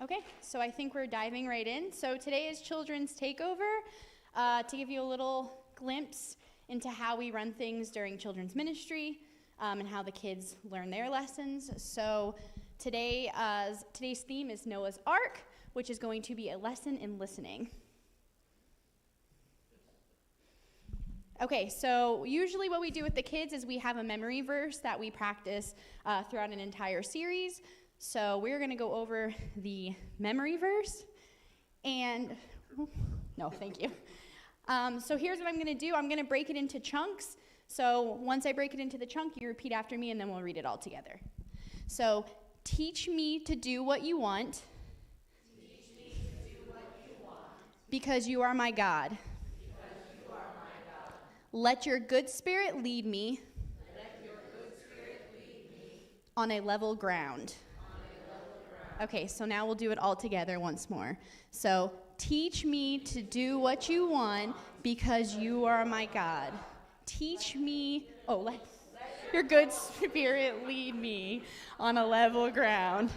Okay, so I think we're diving right in. So today is Children's Takeover, to give you a little glimpse into how we run things during children's ministry and how the kids learn their lessons. So today's theme is Noah's Ark, which is going to be a lesson in listening. Okay, so usually what we do with the kids is we have a memory verse that we practice throughout an entire series. So we're going to go over the memory verse, and no, thank you. So here's what I'm going to do. I'm going to break it into chunks. So once I break it into the chunk, you repeat after me, and then we'll read it all together. So, teach me to do what you want. Teach me to do what you want. Because you are my God. Because you are my God. Let your good spirit lead me. Let your good spirit lead me. On a level ground. Okay, so now we'll do it all together once more. So, teach me to do what you want because you are my God. Teach me, let your good spirit lead me on a level ground.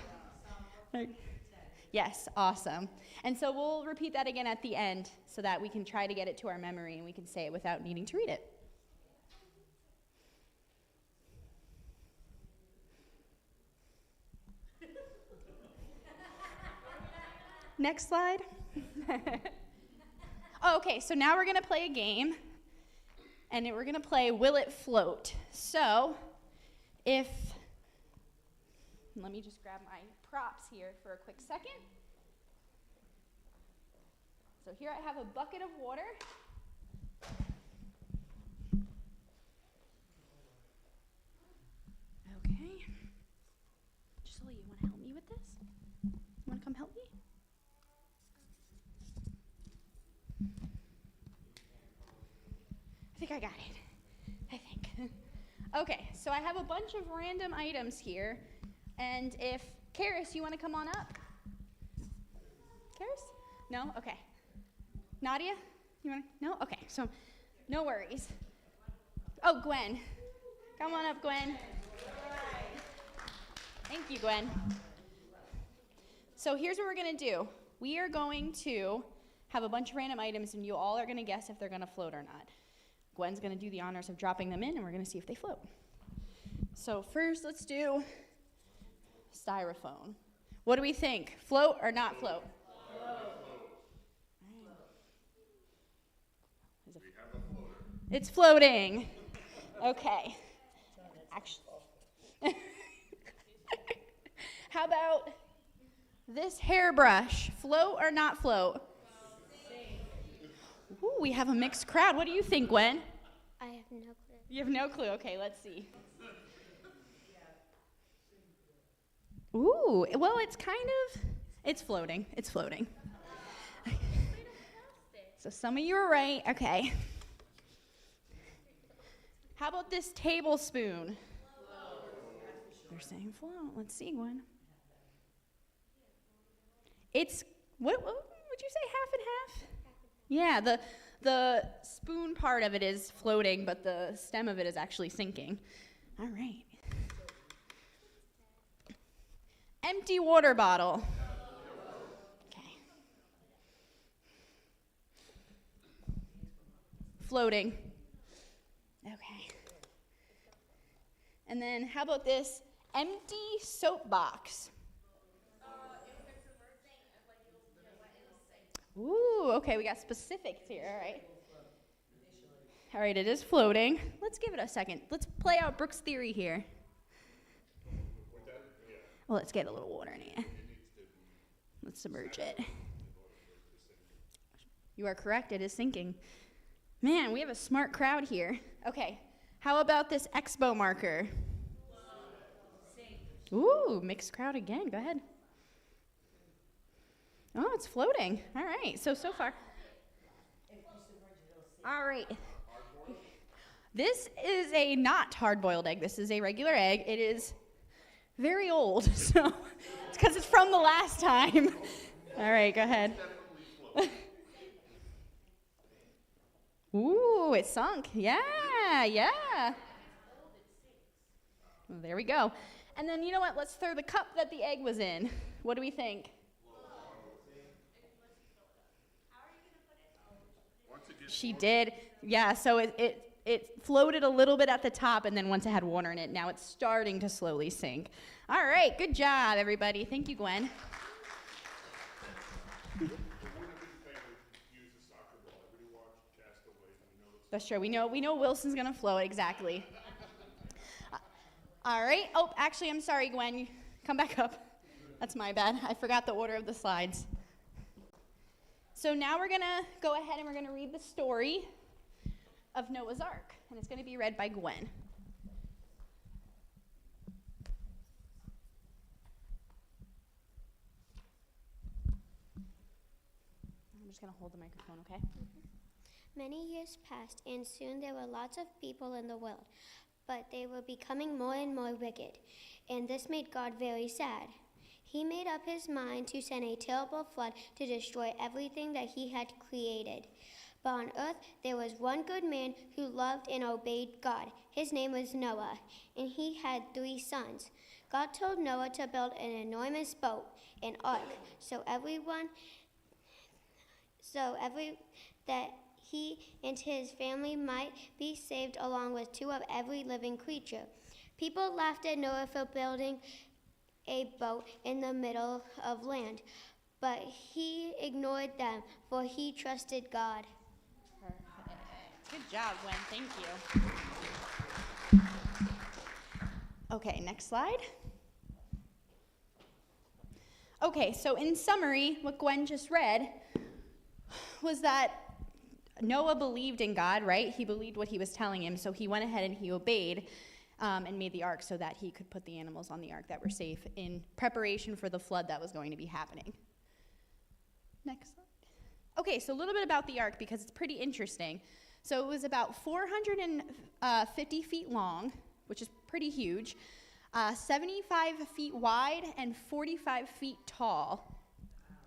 Yes, awesome. And so we'll repeat that again at the end so that we can try to get it to our memory and we can say it without needing to read it. Next slide. Okay, so now we're going to play a game, and we're going to play Will It Float? So, let me just grab my props here for a quick second. So here I have a bucket of water. Okay. Gisela, you want to help me with this? You want to come help me? I think I got it. Okay, so I have a bunch of random items here, and if Karis, you want to come on up? Karis? No? Okay. Nadia? You want to? No? Okay, so no worries. Oh, Gwen. Come on up, Gwen. Thank you, Gwen. So here's what we're going to do. We are going to have a bunch of random items, and you all are going to guess if they're going to float or not. Gwen's going to do the honors of dropping them in, and we're going to see if they float. So first, let's do styrofoam. What do we think? Float or not float? It's floating. Okay. Actually, how about this hairbrush? Float or not float? Ooh, we have a mixed crowd. What do you think, Gwen? I have no clue. You have no clue. Okay, let's see. Ooh, well, it's floating. It's floating. So some of you are right. Okay. How about this tablespoon? They're saying float. Let's see, Gwen. It's, what would you say, half and half? Yeah, the spoon part of it is floating, but the stem of it is actually sinking. All right. Empty water bottle. Okay. Floating. Okay. And then how about this empty soapbox? Ooh, okay, we got specifics here, all right. All right, it is floating. Let's give it a second. Let's play out Brooke's theory here. Well, let's get a little water in it. Let's submerge it. You are correct, it is sinking. Man, we have a smart crowd here. Okay, how about this expo marker? Ooh, mixed crowd again, go ahead. Oh, it's floating. All right, so far. All right. This is a not hard-boiled egg. This is a regular egg. It is very old, so it's because it's from the last time. All right, go ahead. Ooh, it sunk. Yeah. Well, there we go. And then, you know what? Let's throw the cup that the egg was in. What do we think? She did. Yeah, so it floated a little bit at the top, and then once it had water in it, now it's starting to slowly sink. All right, good job, everybody. Thank you, Gwen. That's true. We know Wilson's gonna float, exactly. All right. Oh, actually, I'm sorry, Gwen. Come back up. That's my bad. I forgot the order of the slides. So now we're gonna go ahead and we're gonna read the story of Noah's Ark, and it's gonna be read by Gwen. I'm just gonna hold the microphone, okay? Many years passed, and soon there were lots of people in the world, but they were becoming more and more wicked, and this made God very sad. He made up his mind to send a terrible flood to destroy everything that he had created. But on earth there was one good man who loved and obeyed God. His name was Noah, and he had 3 sons. God told Noah to build an enormous boat, an ark, so that he and his family might be saved, along with 2 of every living creature. People laughed at Noah for building a boat in the middle of land, but he ignored them, for he trusted God. Perfect. Good job, Gwen. Thank you. Okay, next slide. Okay, so in summary, what Gwen just read was that Noah believed in God, right? He believed what he was telling him, so he went ahead and he obeyed and made the ark so that he could put the animals on the ark that were safe in preparation for the flood that was going to be happening. Next slide. Okay, so a little bit about the ark because it's pretty interesting. So it was about 450 feet long, which is pretty huge, 75 feet wide, and 45 feet tall.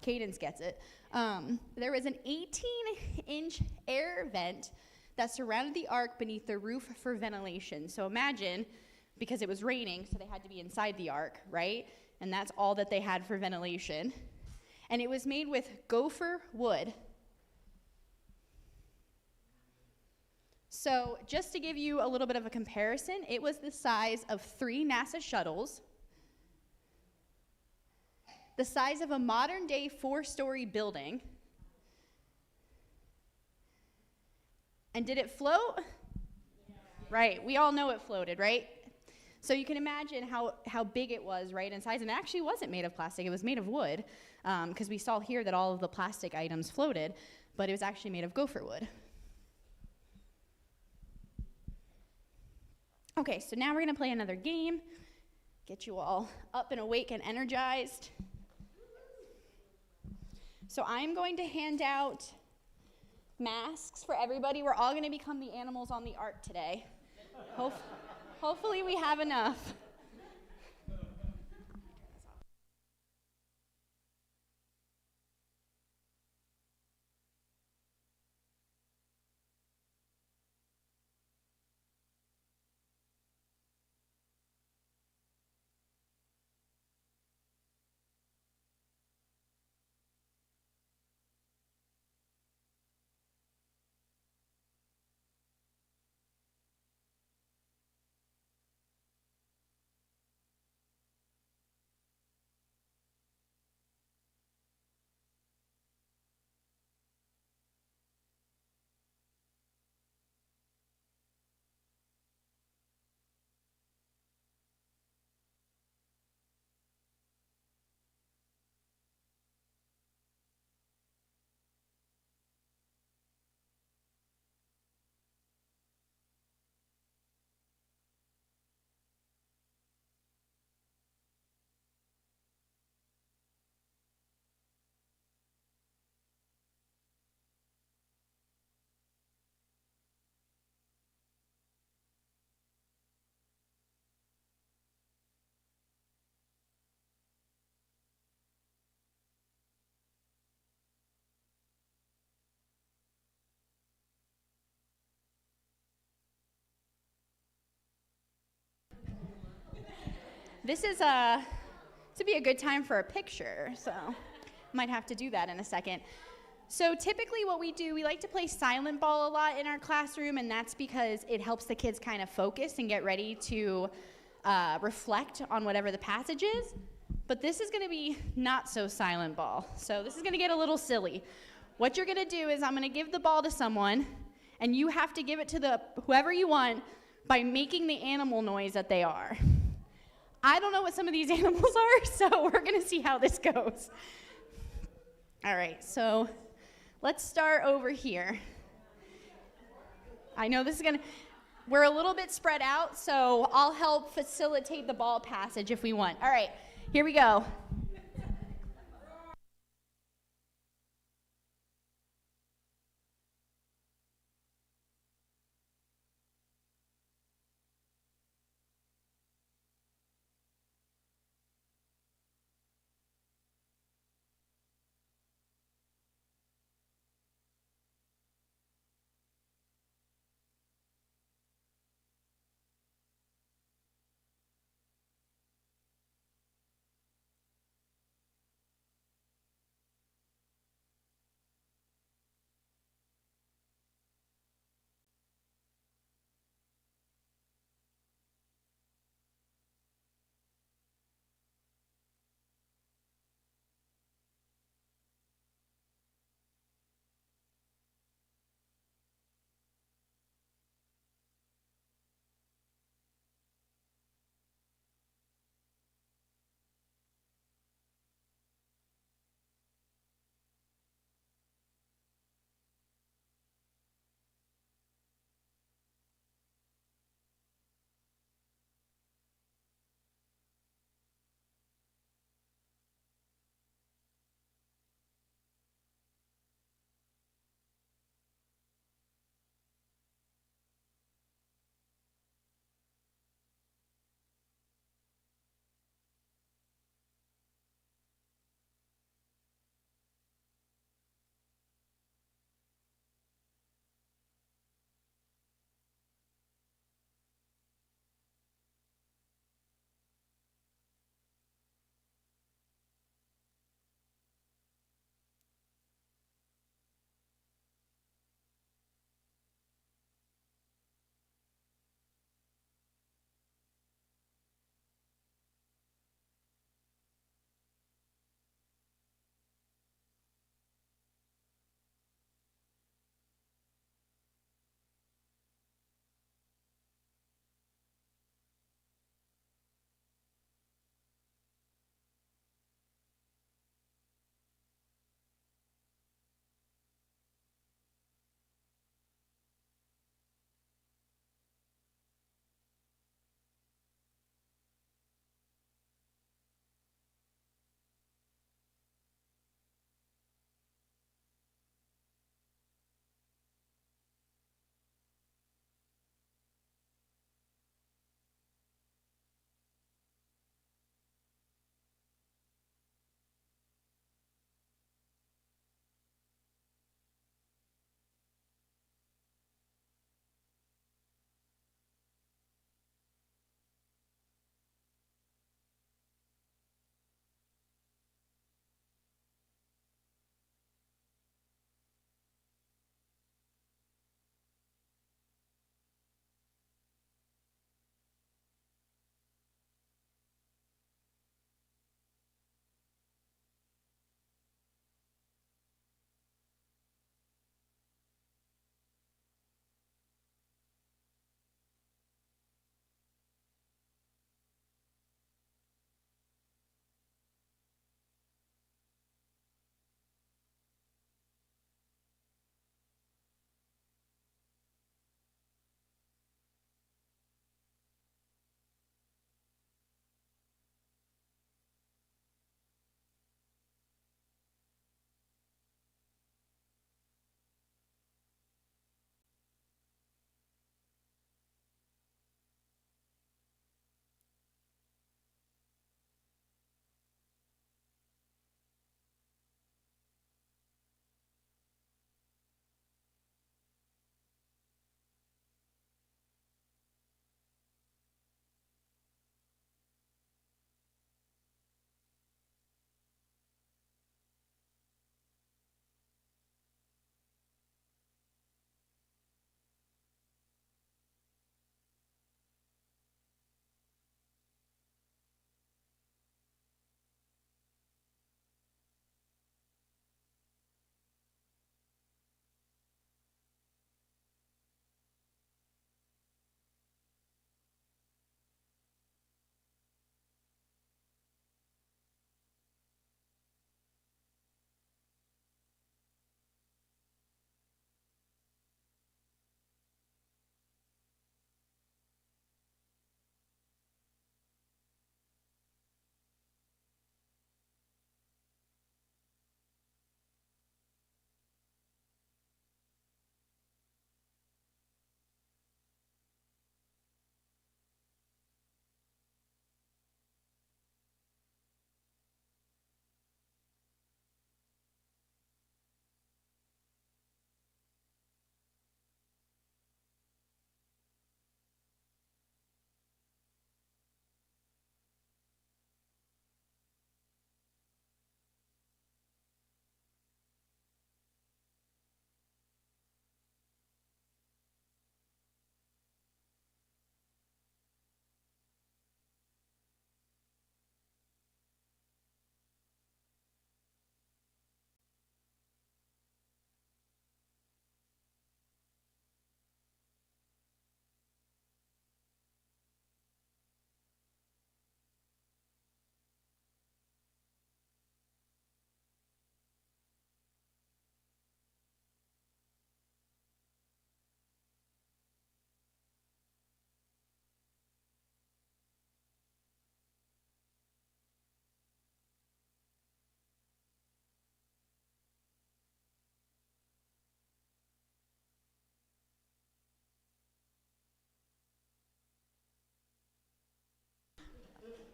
Cadence gets it. There was an 18-inch air vent that surrounded the ark beneath the roof for ventilation. So imagine, because it was raining, so they had to be inside the ark, right? And that's all that they had for ventilation. And it was made with gopher wood. So just to give you a little bit of a comparison, it was the size of 3 NASA shuttles, the size of a modern-day 4-story building. And did it float? Yeah. Right, we all know it floated, right? So you can imagine how big it was, right, in size. And it actually wasn't made of plastic, it was made of wood, because we saw here that all of the plastic items floated, but it was actually made of gopher wood. Okay, so now we're gonna play another game, get you all up and awake and energized. So I'm going to hand out masks for everybody. We're all going to become the animals on the ark today. Hopefully we have enough. This is to be a good time for a picture, so might have to do that in a second. So typically what we do, we like to play silent ball a lot in our classroom, and that's because it helps the kids kind of focus and get ready to reflect on whatever the passage is. But this is going to be not so silent ball. So this is going to get a little silly. What you're going to do is I'm going to give the ball to someone, and you have to give it to whoever you want by making the animal noise that they are. I don't know what some of these animals are, so we're going to see how this goes. All right, so let's start over here. I know this is we're a little bit spread out, so I'll help facilitate the ball passage if we want. All right, here we go.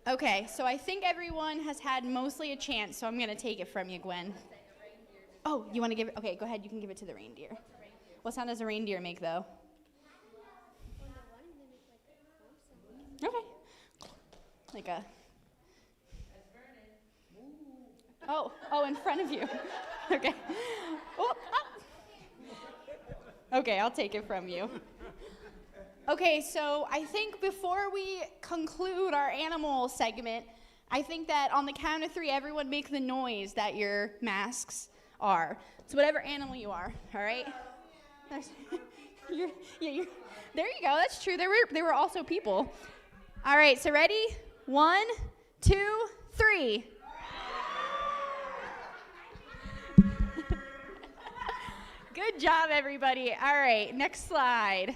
Okay, so I think everyone has had mostly a chance, so I'm going to take it from you, Gwen. Oh, you want to give it? Okay, go ahead. You can give it to the reindeer. What sound does a reindeer make, though? Okay. Like a... Oh, in front of you. Okay. Oh, oh. Okay, I'll take it from you. Okay, so I think before we conclude our animal segment, I think that on the count of 3, everyone make the noise that your masks are. So whatever animal you are, all right? There you go, that's true. They were also people. All right, so ready? 1, 2, 3. Good job, everybody. All right, next slide.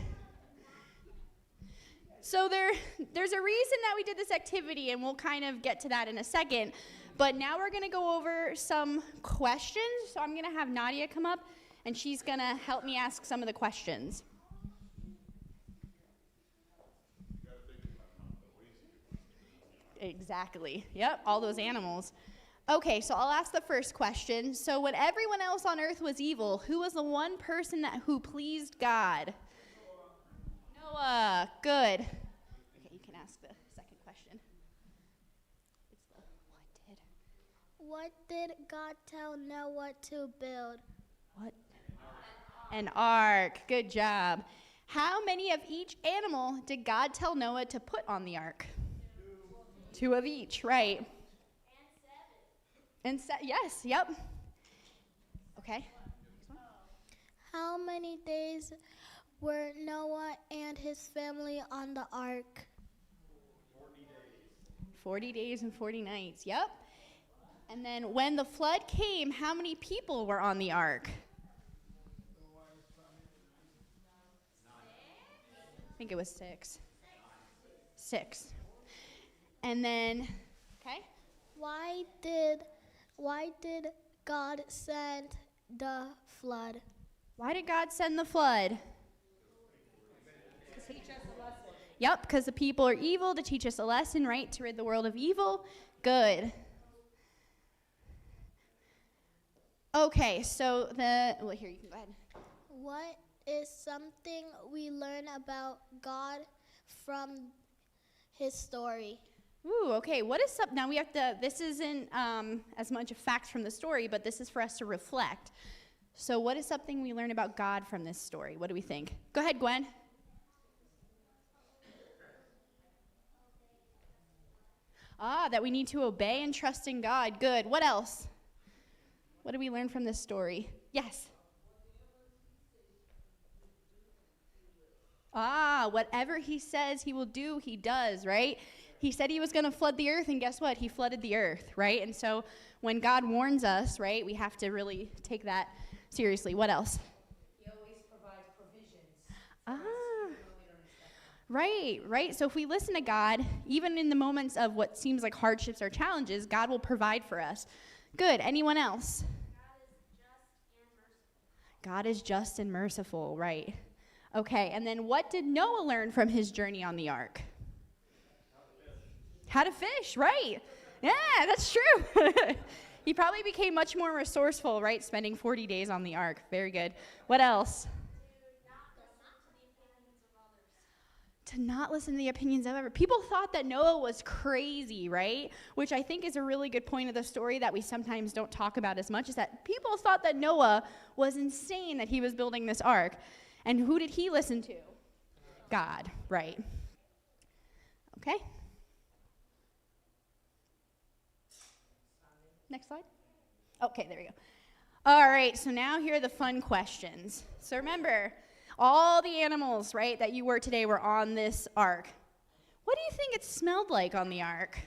So there's a reason that we did this activity, and we'll kind of get to that in a second. But now we're going to go over some questions. So I'm going to have Nadia come up, and she's going to help me ask some of the questions. Exactly. Yep, all those animals. Okay, so I'll ask the first question. So when everyone else on earth was evil, who was the one person who pleased God? Noah. Good. Okay, you can ask the second question. It's the What did God tell Noah to build? What? An ark. Good job. How many of each animal did God tell Noah to put on the ark? 2 of each, right. And 7. Yes, yep. Okay. How many days were Noah and his family on the ark? 40 days and 40 nights, yep. And then when the flood came, how many people were on the ark? I think it was 6. 6. And then, okay. Why did God send the flood? Why did God send the flood? To teach us a lesson. Yep, because the people are evil, to teach us a lesson, right? To rid the world of evil. Good. Okay, so here, you can go ahead. What is something we learn about God from his story? Ooh, okay, what is something, now we have to, this isn't as much a fact from the story, but this is for us to reflect. So what is something we learn about God from this story? What do we think? Go ahead, Gwen. That we need to obey and trust in God. Good. What else? What do we learn from this story? Yes. Whatever he says he will do, he does, right? He said he was going to flood the earth, and guess what? He flooded the earth, right? And so when God warns us, right, we have to really take that seriously. What else? He always provides provisions. Right. So if we listen to God, even in the moments of what seems like hardships or challenges, God will provide for us. Good. Anyone else? God is just and merciful, right? Okay, and then what did Noah learn from his journey on the ark? How to fish, right? Yeah, that's true. He probably became much more resourceful, right? Spending 40 days on the ark. Very good. What else? To not listen to the opinions of others. People thought that Noah was crazy, right? Which I think is a really good point of the story that we sometimes don't talk about as much, is that people thought that Noah was insane that he was building this ark. And who did he listen to? God, right? Okay. Next slide. Okay, there we go. All right, so now here are the fun questions. So remember, all the animals, right, that you were today were on this ark. What do you think it smelled like on the ark?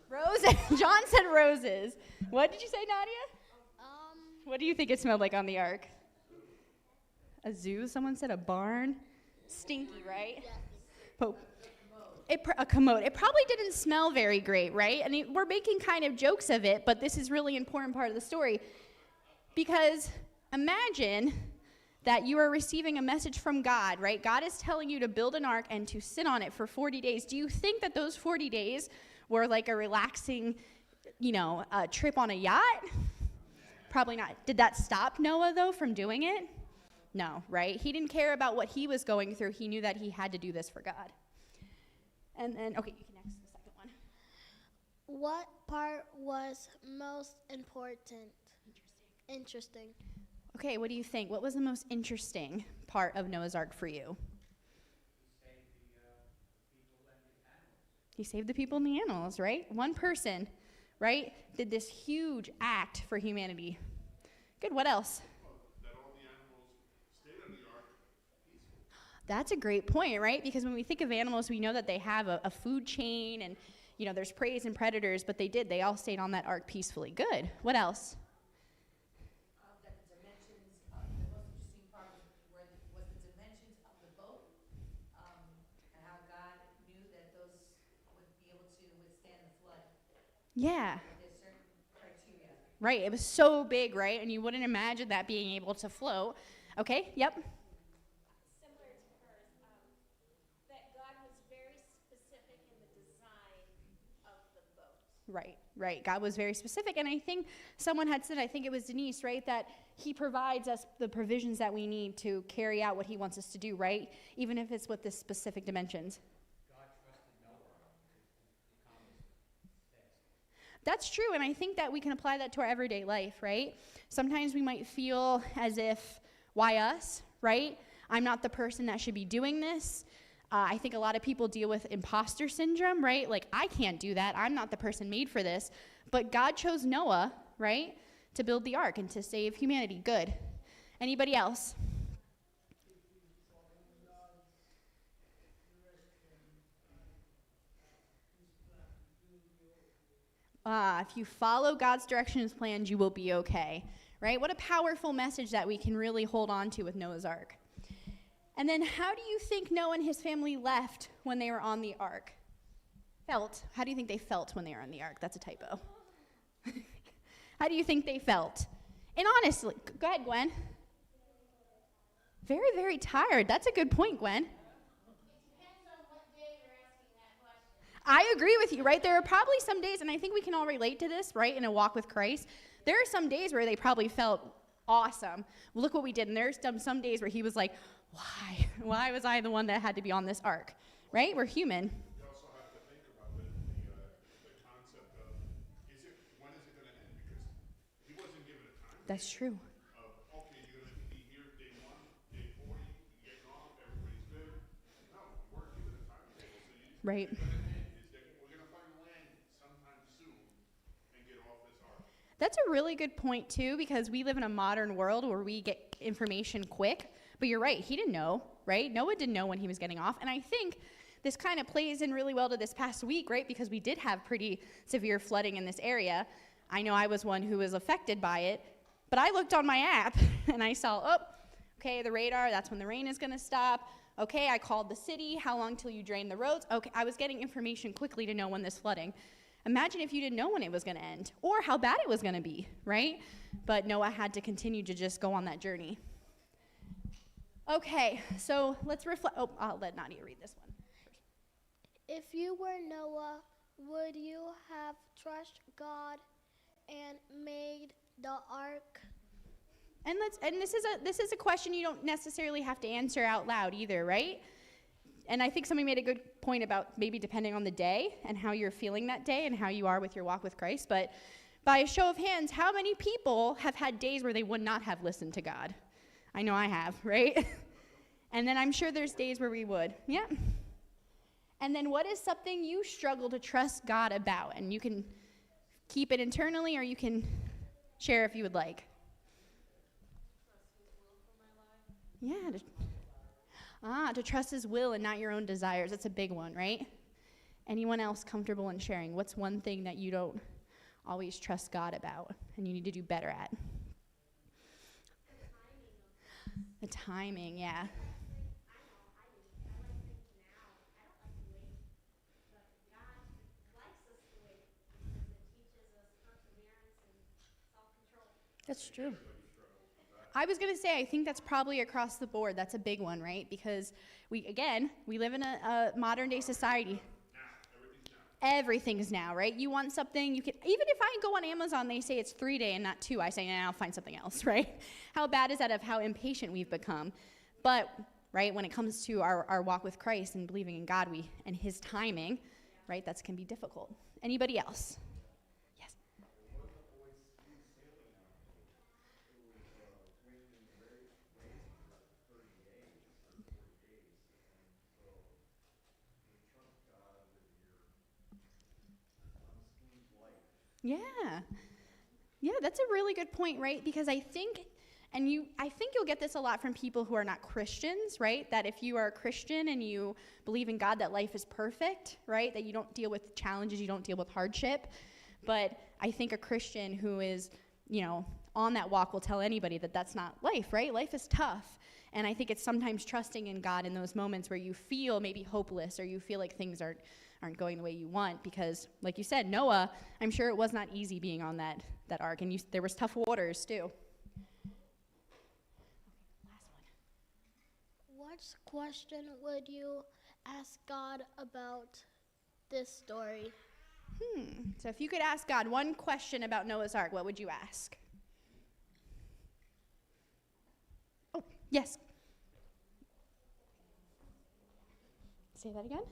Roses. John said roses. What did you say, Nadia? What do you think it smelled like on the ark? A zoo? Someone said a barn? Stinky, right? Yes. But a commode. It probably didn't smell very great, right? And we're making kind of jokes of it, but this is really important part of the story. Because imagine that you are receiving a message from God, right? God is telling you to build an ark and to sit on it for 40 days. Do you think that those 40 days were like a relaxing, a trip on a yacht? Probably not. Did that stop Noah, though, from doing it? No, right? He didn't care about what he was going through. He knew that he had to do this for God. And then, okay, you can next the second one. What part was most important? Interesting. Okay, what do you think? What was the most interesting part of Noah's Ark for you? He saved the people and the animals, right? One person, right, did this huge act for humanity. Good, what else? That all the animals stayed on the ark peaceful. That's a great point, right? Because when we think of animals, we know that they have a food chain and, there's prey and predators, but they did. They all stayed on that ark peacefully. Good. What else? That the dimensions, the most interesting part was the dimensions of the boat, and how God knew that those would be able to withstand the flood. Yeah. There's certain criteria. Right. It was so big, right? And you wouldn't imagine that being able to float. Okay. Yep. Similar to hers, that God was very specific in the design of the boat. Right. God was very specific. And I think someone had said, I think it was Denise, right, that he provides us the provisions that we need to carry out what he wants us to do, right? Even if it's with the specific dimensions. God trusted Noah to calm his fast. That's true. And I think that we can apply that to our everyday life, right? Sometimes we might feel as if, why us, right? I'm not the person that should be doing this. I think a lot of people deal with imposter syndrome, right? Like, I can't do that. I'm not the person made for this. But God chose Noah, right, to build the ark and to save humanity. Good. Anybody else? If you follow God's direction and plans, you will be okay, right? What a powerful message that we can really hold on to with Noah's Ark. And then how do you think Noah and his family left when they were on the ark? Felt. How do you think they felt when they were on the ark? That's a typo. How do you think they felt? And honestly, go ahead, Gwen. Very, very tired. That's a good point, Gwen. I agree with you, right? There are probably some days, and I think we can all relate to this, right, in a walk with Christ. There are some days where they probably felt awesome. Well, look what we did. And there's some days where he was like, why? Why was I the one that had to be on this ark? Right? We're human. You also have to think about the concept of, when is it going to end? Because he wasn't given a time. That's true. Okay, you're going to be here day 1, day 40, you're getting off, everybody's good. No, we weren't given a timetable. So Right. it's going to end. We're going to find land sometime soon and get off this ark. That's a really good point, too, because we live in a modern world where we get information quick. But you're right, he didn't know, right? Noah didn't know when he was getting off. And I think this kind of plays in really well to this past week, right? Because we did have pretty severe flooding in this area. I know I was one who was affected by it. But I looked on my app and I saw, okay, the radar, that's when the rain is going to stop. Okay, I called the city. How long till you drain the roads? Okay, I was getting information quickly to know when this flooding. Imagine if you didn't know when it was going to end or how bad it was going to be, right? But Noah had to continue to just go on that journey. Okay, so let's reflect. Oh, I'll let Nadia read this one. If you were Noah, would you have trusted God and made the ark? And this is a question you don't necessarily have to answer out loud either, right? And I think somebody made a good point about maybe depending on the day and how you're feeling that day and how you are with your walk with Christ. But by a show of hands, how many people have had days where they would not have listened to God? I know I have, right? And then I'm sure there's days where we would. Yeah. And then what is something you struggle to trust God about? And you can keep it internally or you can share if you would like. Yeah. To trust his will and not your own desires. That's a big one, right? Anyone else comfortable in sharing? What's one thing that you don't always trust God about and you need to do better at? The timing, yeah. That's true. I was going to say, I think that's probably across the board. That's a big one, right? Because we live in a modern day society. Everything's now, right? You want something, you can, even if I go on Amazon, they say it's 3 day and not 2. I say, nah, I'll find something else, right? How bad is that of how impatient we've become? But, right, when it comes to our walk with Christ and believing in God and his timing, right, that can be difficult. Anybody else? Yes. Yeah. Yeah, that's a really good point, right? Because I think you'll get this a lot from people who are not Christians, right? That if you are a Christian and you believe in God, that life is perfect, right? That you don't deal with challenges, you don't deal with hardship. But I think a Christian who is, on that walk will tell anybody that that's not life, right? Life is tough. And I think it's sometimes trusting in God in those moments where you feel maybe hopeless or you feel like things aren't going the way you want, because like you said, Noah, I'm sure it was not easy being on that ark, and there was tough waters too. What question would you ask God about this story? So if you could ask God one question about Noah's ark, what would you ask? Oh, yes. Say that again.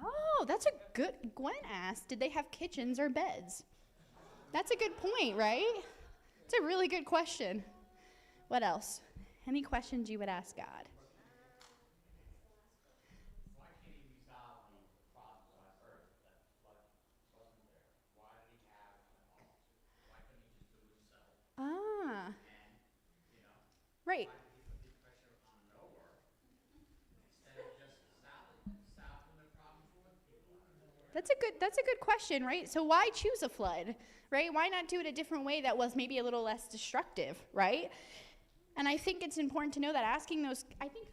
Oh, that's a good, Gwen asked, did they have kitchens or beds? That's a good point, right? It's a really good question. What else? Any questions you would ask God? Why can't he resolve the problems on earth that flood wasn't there? Why did he have an ark? Why couldn't he just do it himself? Ah, And, right. why did he put the pressure on Noah instead of just solving the problem for the people out there? That's a good question, right? So why choose a flood, right? Why not do it a different way that was maybe a little less destructive, right? And I think it's important to know that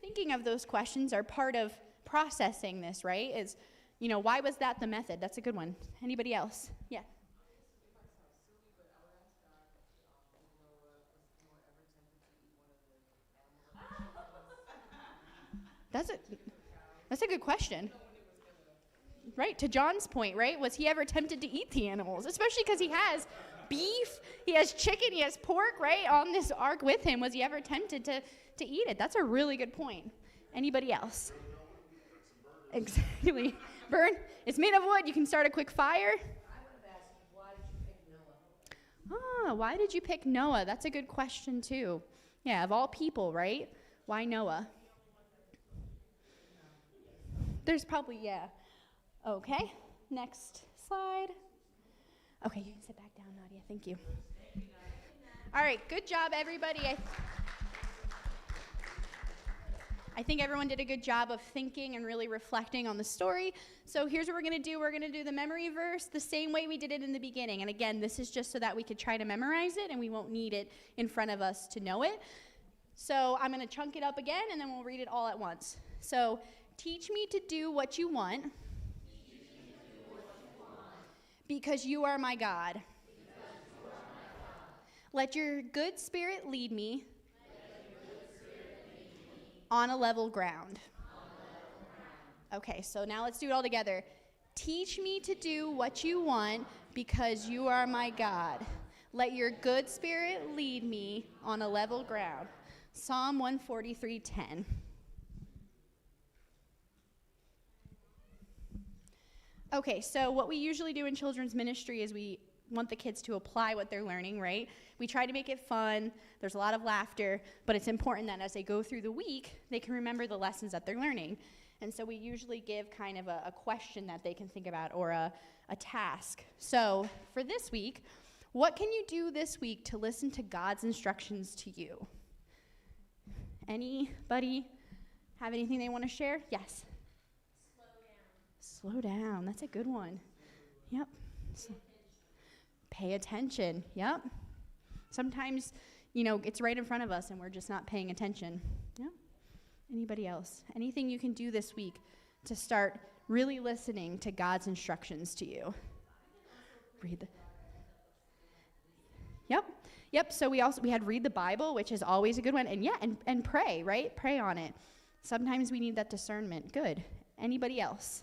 thinking of those questions are part of processing this, right? Is, why was that the method? That's a good one. Anybody else? Yeah. That's a good question. Right, to John's point, right? Was he ever tempted to eat the animals? Especially because he has beef, he has chicken, he has pork, right, on this ark with him. Was he ever tempted to eat it? That's a really good point. Anybody else? Exactly. Burn. It's made of wood. You can start a quick fire. I would have asked, why did you pick Noah? Ah, why did you pick Noah? That's a good question, too. Yeah, of all people, right? Why Noah? There's probably, yeah. Okay, next slide. Okay, you can sit back down, Nadia. Thank you. All right, good job, everybody. I think everyone did a good job of thinking and really reflecting on the story. So here's what we're going to do. We're going to do the memory verse the same way we did it in the beginning. And again, this is just so that we could try to memorize it and we won't need it in front of us to know it. So I'm going to chunk it up again and then we'll read it all at once. So, teach me to do what you want. Because you are my God. Let your good spirit lead me on a level ground. Okay, so now let's do it all together. Teach me to do what you want because you are my God. Let your good spirit lead me on a level ground. Psalm 143:10. Okay, so what we usually do in children's ministry is we want the kids to apply what they're learning, right? We try to make it fun. There's a lot of laughter, but it's important that as they go through the week, they can remember the lessons that they're learning. And so we usually give kind of a question that they can think about or a task. So for this week, what can you do this week to listen to God's instructions to you? Anybody have anything they want to share? Yes. Slow down. That's a good one. Yep. Pay attention. Yep. Sometimes, it's right in front of us and we're just not paying attention. Yep. Anybody else? Anything you can do this week to start really listening to God's instructions to you? Read the. Yep. Yep, so we had read the Bible, which is always a good one. And yeah, and pray, right? Pray on it. Sometimes we need that discernment. Good. Anybody else?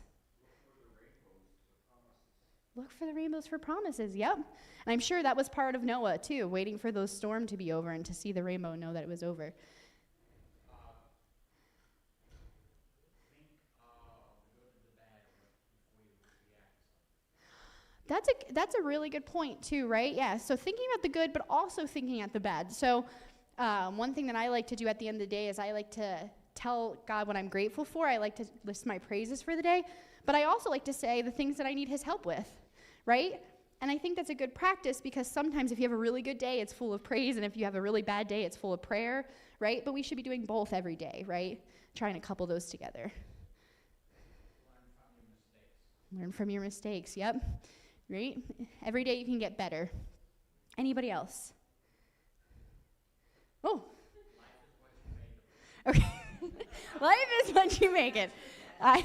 Look for the rainbows for promises. Yep. And I'm sure that was part of Noah too, waiting for those storm to be over and to see the rainbow and know that it was over. That's a really good point too, right? Yeah. So thinking about the good, but also thinking at the bad. So one thing that I like to do at the end of the day is I like to tell God what I'm grateful for. I like to list my praises for the day, but I also like to say the things that I need His help with, right? And I think that's a good practice because sometimes if you have a really good day, it's full of praise, and if you have a really bad day, it's full of prayer, right? But we should be doing both every day, right? Trying to couple those together. Learn from your mistakes. Yep. Right? Every day you can get better. Anybody else? Oh. Okay. Life is what you make it. All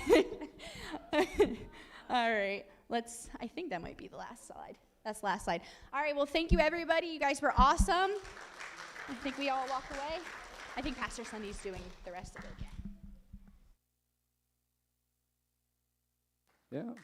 right. I think that might be the last slide. That's the last slide. All right. Well, thank you, everybody. You guys were awesome. I think we all walk away. I think Pastor Sunny's doing the rest of it. Yeah.